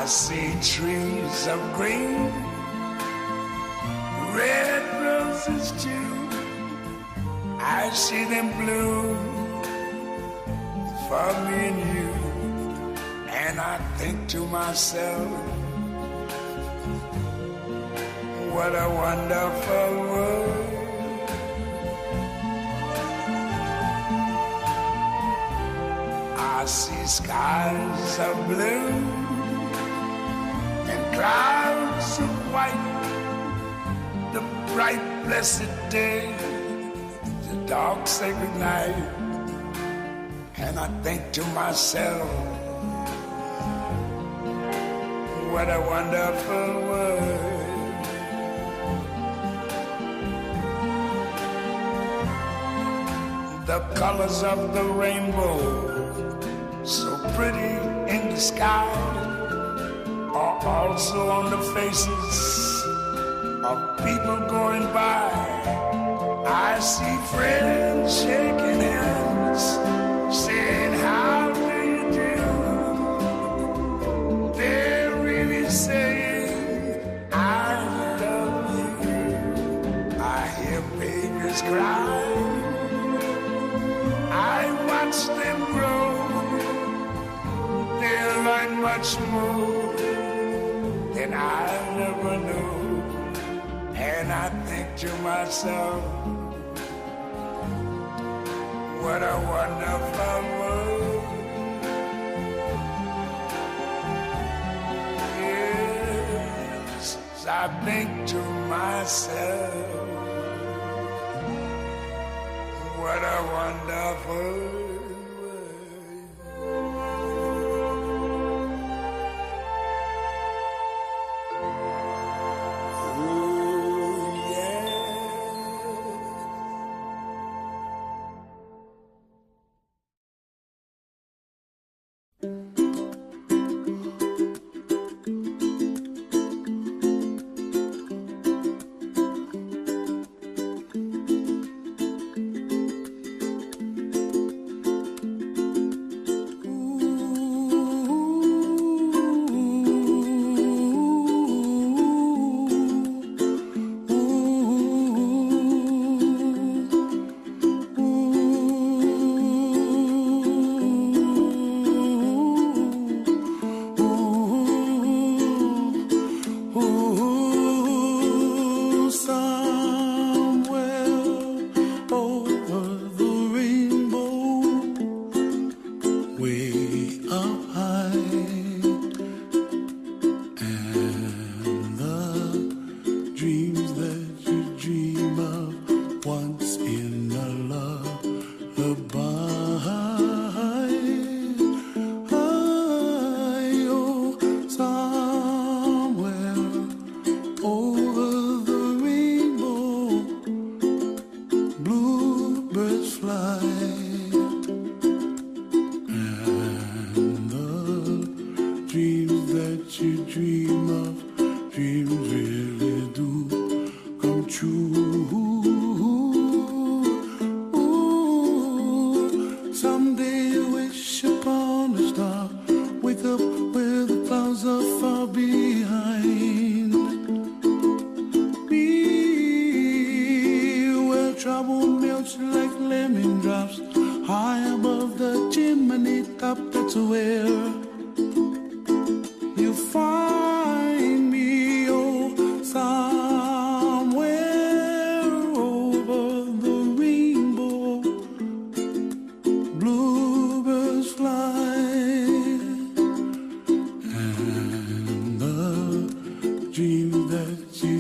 I see trees of green, red roses too. I see them bloom for me and you. And I think to myself, what a wonderful world. I see skies of blue and clouds of white, the bright blessed day, the dark sacred night. And I think to myself, what a wonderful world. The colors of the rainbow, so pretty in the sky, are also on the faces of people going by. I see friends shaking hands, saying, how do you do? They're really saying, I love you. I hear babies cry, I watch them grow. They'll learn much more than I never knew. And I think to myself, what a wonderful world. Yes, I think to myself, what a wonderful world. Dream that you